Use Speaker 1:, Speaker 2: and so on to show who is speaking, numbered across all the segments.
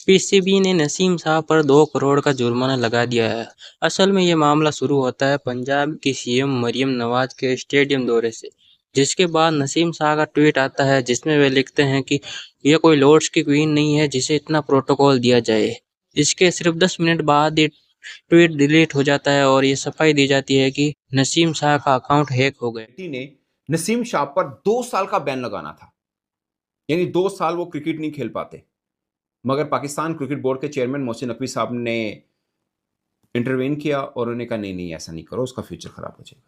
Speaker 1: PCB ने नसीम शाह पर 2 करोड़ का जुर्माना लगा दिया है। असल में ये मामला शुरू होता है पंजाब की सीएम मरियम नवाज के स्टेडियम दौरे से, जिसके बाद नसीम शाह का ट्वीट आता है जिसमें वे लिखते हैं कि यह कोई लॉर्ड्स की क्वीन नहीं है जिसे इतना प्रोटोकॉल दिया जाए। इसके सिर्फ 10 मिनट बाद ये ट्वीट डिलीट हो जाता है और ये सफाई दी जाती है कि नसीम शाह का अकाउंट हैक हो गया।
Speaker 2: ने नसीम शाह पर 2 साल का बैन लगाना था, यानी 2 साल वो क्रिकेट नहीं खेल पाते, मगर पाकिस्तान क्रिकेट बोर्ड के चेयरमैन मोहसिन नकवी साहब ने इंटरवेन किया और उन्होंने कहा नहीं नहीं ऐसा नहीं करो, उसका फ्यूचर खराब हो जाएगा।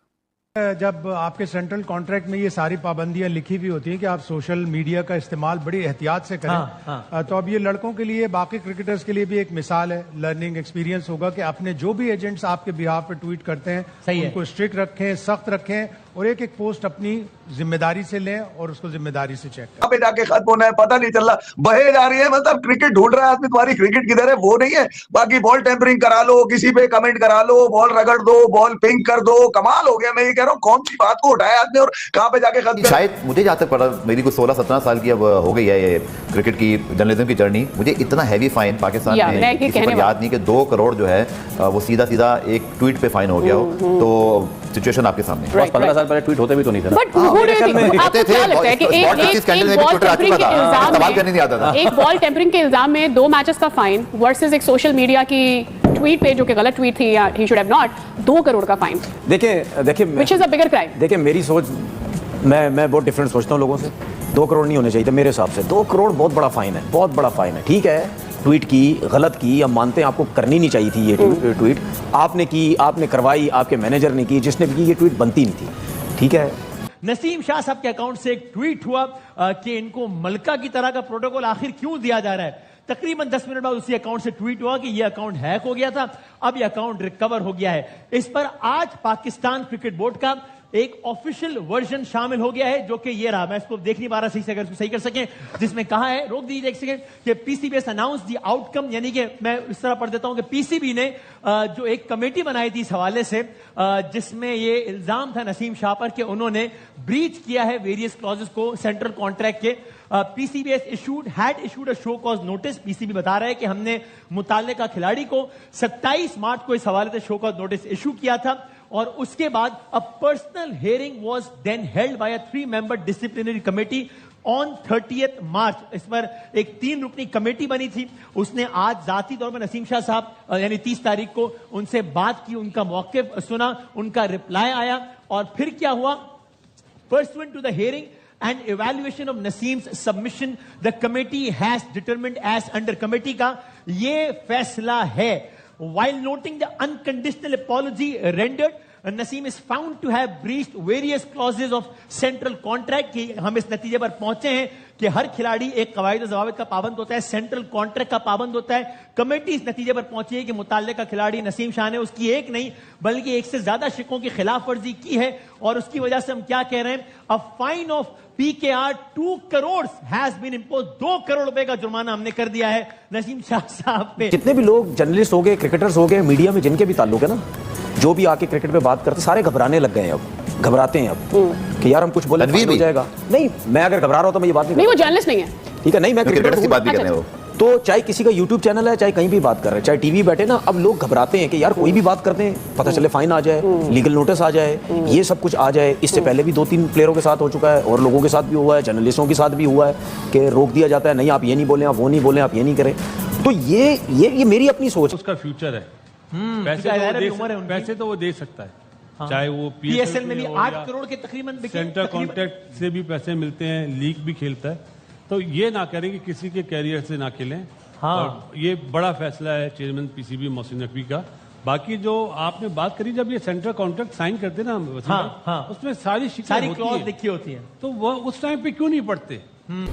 Speaker 3: जब आपके सेंट्रल कॉन्ट्रैक्ट में ये सारी पाबंदियां लिखी हुई होती हैं कि आप सोशल मीडिया का इस्तेमाल बड़ी एहतियात से करें, तो अब ये लड़कों के लिए, बाकी क्रिकेटर्स के लिए भी एक मिसाल है, लर्निंग एक्सपीरियंस होगा कि अपने जो भी एजेंट्स आपके बिहाफ पे ट्वीट करते हैं उनको स्ट्रिक्ट रखें, सख्त रखें और एक एक पोस्ट अपनी जिम्मेदारी से लें और उसको जिम्मेदारी से चेक करें।
Speaker 4: पे जाके खत्म होना है, पता नहीं चल रहा, बहे जा रही है, मतलब क्रिकेट ढूंढ रहा है आदमी, तुम्हारी क्रिकेट किधर है वो नहीं है। बाकी बॉल टेम्परिंग करा लो, किसी पे कमेंट करा लो, बॉल रगड़ दो, बॉल पिंक कर दो, कमाल हो गया। मैं ये कह रहा हूँ कौन सी बात को उठाया आदमी और कहां पे जाके खत्म।
Speaker 5: शायद मुझे जहाँ तक पड़ा, मेरी कुछ 16-17 साल की अब हो गई है ये क्रिकेट की जर्नलिज्म की जर्नी, मुझे इतना हैवी फाइन पाकिस्तान में किसी पर याद नहीं कि 2 करोड़ जो है वो सीधा सीधा एक ट्वीट पे फाइन हो गया हो। तो सिचुएशन आपके सामने
Speaker 6: 15 साल पहले ट्वीट होते भी तो नहीं थे।
Speaker 5: एक
Speaker 7: बॉल टेम्परिंग के इल्जाम में 2 मैचेस का फाइन वर्सेस एक सोशल मीडिया की ट्वीट पे जो कि गलत ट्वीट थी या he should have not, 2 crore का फाइन।
Speaker 6: देखिए
Speaker 7: which is a bigger crime.
Speaker 6: देखिए मेरी सोच, मैं बहुत डिफरेंट सोचता हूँ लोगों से। 2 करोड़ नहीं होने चाहिए थे मेरे हिसाब से। 2 करोड़ बहुत बड़ा फाइन है, बहुत बड़ा फाइन है। ठीक है ट्वीट की, गलत की, हम मानते हैं आपको करनी नहीं चाहिए थी ये ट्वीट, आपने की, आपने करवाई, आपके मैनेजर ने की, जिसने भी की ये ट्वीट बनती नहीं थी। ठीक है।
Speaker 8: नसीम शाह साहब के अकाउंट से एक ट्वीट हुआ कि इनको मलका की तरह का प्रोटोकॉल आखिर क्यों दिया जा रहा है। तकरीबन 10 मिनट बाद उसी अकाउंट से ट्वीट हुआ कि यह अकाउंट हैक हो गया था, अब यह अकाउंट रिकवर हो गया है। इस पर आज पाकिस्तान क्रिकेट बोर्ड का एक ऑफिशियल वर्जन शामिल हो गया है, जो कि ये रहा। मैं इसको देख नहीं पा रहा सही से, अगर इसको सही कर सकें, जिसमें कहा है, रोक दीजिए एक सेकंड, कि PCB has announced the outcome, यानी कि मैं इस तरह पढ़ देता हूं कि पीसीबी ने जो एक कमेटी बनाई थी इस हवाले से, जिसमें ये इल्जाम था नसीम शाह पर कि उन्होंने ब्रीच किया है वेरियस क्लॉजेस को सेंट्रल कॉन्ट्रैक्ट के। PCB had issued a show cause notice. PCB बता रहा है कि हमने मुताल्लिका खिलाड़ी को 27 मार्च को इस हवाले से शो कॉज नोटिस इशू किया था और उसके बाद a personal hearing was then held by a 3-member disciplinary committee on 30th March. इस पर एक 3 रुकनी कमेटी बनी थी। उसने आज जाती तौर पर नसीम शाह साहब यानी 30 तारीख को उनसे बात की, उनका मौक़िफ़ सुना, उनका रिप्लाई आया और फिर क्या हुआ, pursuant to the hearing and evaluation of Naseem's submission, the committee has determined as under committee का ये फैसला है। While noting the unconditional apology rendered, Naseem is found to have breached various clauses of central contract। कि हम इस नतीजे पर पहुंचे हैं कि हर खिलाड़ी एक कवायद ज़वाबित का पाबंद होता है, सेंट्रल कॉन्ट्रैक्ट का पाबंद होता है। कमेटी इस नतीजे पर पहुंची है कि मुताल्लिका खिलाड़ी नसीम शाह ने उसकी एक नहीं बल्कि 1 से ज्यादा शिकों की खिलाफ वर्जी की है और उसकी वजह से हम क्या कह रहे हैं, a fine of PKR 2 crore has been impose. 2 crore रुपए का जुर्माना हमने कर दिया है नसीम शाह साहब पे।
Speaker 6: जितने भी लोग जर्नलिस्ट हो गए, क्रिकेटर्स हो गए, मीडिया में जिनके भी ताल्लुक है ना, जो भी आके क्रिकेट पे बात करते सारे घबराने लग गए हैं, अब घबराते हैं अब कि यार हम कुछ बोले हो जाएगा। नहीं, मैं अगर घबरा रहा हूं तो मैं ये बात नहीं,
Speaker 7: वो जर्नलिस्ट नहीं है।
Speaker 6: ठीक है, नहीं मैं क्रिकेटर्स की बात भी कर रहा हूं। तो चाहे किसी का यूट्यूब चैनल है, चाहे कहीं भी बात कर रहे हैं, चाहे टीवी बैठे ना, अब लोग घबराते हैं कि यार कोई भी बात करते हैं, पता चले फाइन आ जाए, लीगल नोटिस आ जाए, ये सब कुछ आ जाए। इससे पहले भी 2-3 प्लेयरों के साथ हो चुका है और लोगों के साथ भी हुआ है, जर्नलिस्टों के साथ भी हुआ है कि रोक दिया जाता है, नहीं आप ये नहीं बोलें, आप वो नहीं बोलें, आप ये नहीं करें। तो ये मेरी अपनी सोच।
Speaker 9: उसका फ्यूचर है, पैसे तो वो दे सकता है। चाहे वो
Speaker 8: पीएसएल में भी 8 करोड़ के तकरीबन
Speaker 9: सेंटर कॉन्ट्रैक्ट से भी पैसे मिलते हैं, लीग भी खेलता है। तो ये ना करें कि किसी के कैरियर से ना खेलें। और ये बड़ा फैसला है चेयरमैन पीसीबी मोहसिन नकवी का। बाकी जो आपने बात करी, जब ये सेंट्रल कॉन्ट्रैक्ट साइन करते ना, उसमें सारी
Speaker 8: क्लॉज लिखी होती है,
Speaker 9: तो वो उस टाइम पे क्यों नहीं पढ़ते?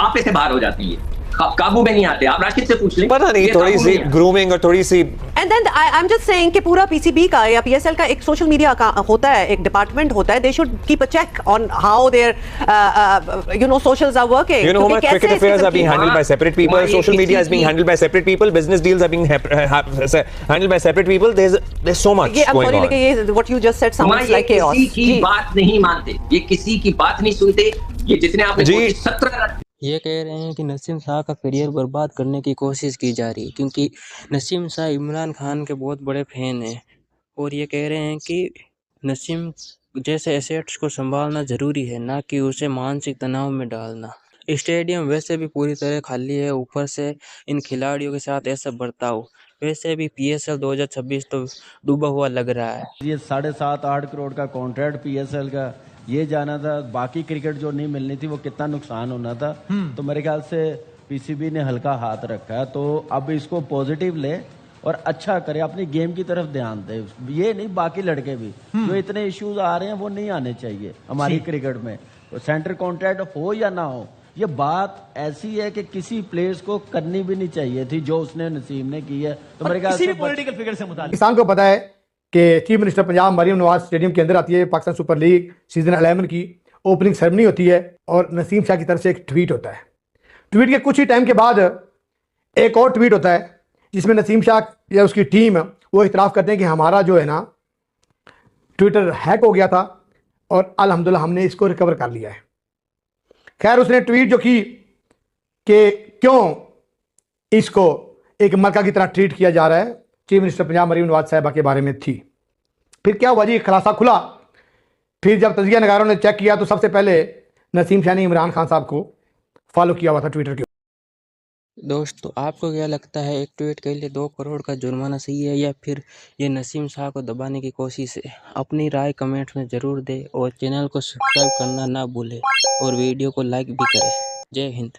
Speaker 10: आप ऐसे बाहर हो जाती है, काबू में नहीं आते। आप राशिद से पूछ लें,
Speaker 11: पता नहीं, थोड़ी सी ग्रूमिंग और थोड़ी सी।
Speaker 12: And then I am just saying कि पूरा पीसीबी का या पीएसएल का एक सोशल मीडिया का होता है, एक डिपार्टमेंट होता है। They should keep a check on how their socials are working.
Speaker 11: You know how much cricket affairs are being handled by separate people, social media is being handled by separate people, business deals are being handled by separate people. There's so much going on.
Speaker 12: ये what you just said sounds like chaos.
Speaker 10: किसी की बात नहीं मानते, ये किसी की बात नहीं सुनते। ये जितने आपने 17
Speaker 1: ये कह रहे हैं कि नसीम शाह का करियर बर्बाद करने की कोशिश की जा रही है, क्योंकि नसीम शाह इमरान खान के बहुत बड़े फैन हैं और ये कह रहे हैं कि नसीम जैसे एसेट्स को संभालना ज़रूरी है, ना कि उसे मानसिक तनाव में डालना। स्टेडियम वैसे भी पूरी तरह खाली है, ऊपर से इन खिलाड़ियों के साथ ऐसा बर्ताव, वैसे भी PSL 2026 तो डूबा हुआ लग रहा है।
Speaker 8: ये 7.5-8 करोड़ का कॉन्ट्रैक्ट PSL का ये जाना था, बाकी क्रिकेट जो नहीं मिलनी थी वो कितना नुकसान होना था। तो मेरे ख्याल से PCB ने हल्का हाथ रखा है, तो अब इसको पॉजिटिव ले और अच्छा करे, अपनी गेम की तरफ ध्यान दे। ये नहीं, बाकी लड़के भी जो इतने इश्यूज आ रहे हैं वो नहीं आने चाहिए हमारी क्रिकेट में। तो सेंटर कॉन्ट्रैक्ट हो या ना हो, ये बात ऐसी है कि किसी प्लेयर्स को करनी भी नहीं चाहिए थी जो उसने नसीम ने की है। तो मेरे ख्याल से पॉलिटिकल फिगर से मुताल्लिक
Speaker 3: किसान को पता है कि chief minister Punjab Maryam Nawaz stadium के अंदर आती है, पाकिस्तान सुपर लीग सीजन 11 की ओपनिंग सेरेमनी होती है और नसीम शाह की तरफ से एक ट्वीट होता है। ट्वीट के कुछ ही टाइम के बाद एक और ट्वीट होता है जिसमें नसीम शाह या उसकी टीम वो इतराफ़ करते हैं कि हमारा जो है ना ट्विटर हैक हो गया था और अल्हम्दुलिल्लाह हमने इसको रिकवर कर लिया है। खैर उसने ट्वीट जो की कि क्यों इसको एक मरका की तरह ट्रीट किया जा रहा है, चीफ मिनिस्टर पंजाब मरियम नवाज साहिबा के बारे में थी। फिर क्या हुआ जी, खुलासा खुला। फिर जब तजिया नगारों ने चेक किया तो सबसे पहले नसीम शाह ने इमरान खान साहब को फॉलो किया हुआ था ट्विटर के।
Speaker 1: दोस्तों आपको क्या लगता है, एक ट्वीट के लिए 2 करोड़ का जुर्माना सही है या फिर ये नसीम शाह को दबाने की कोशिश है? अपनी राय कमेंट्स में ज़रूर दें और चैनल को सब्सक्राइब करना ना भूलें और वीडियो को लाइक भी करें। जय हिंद।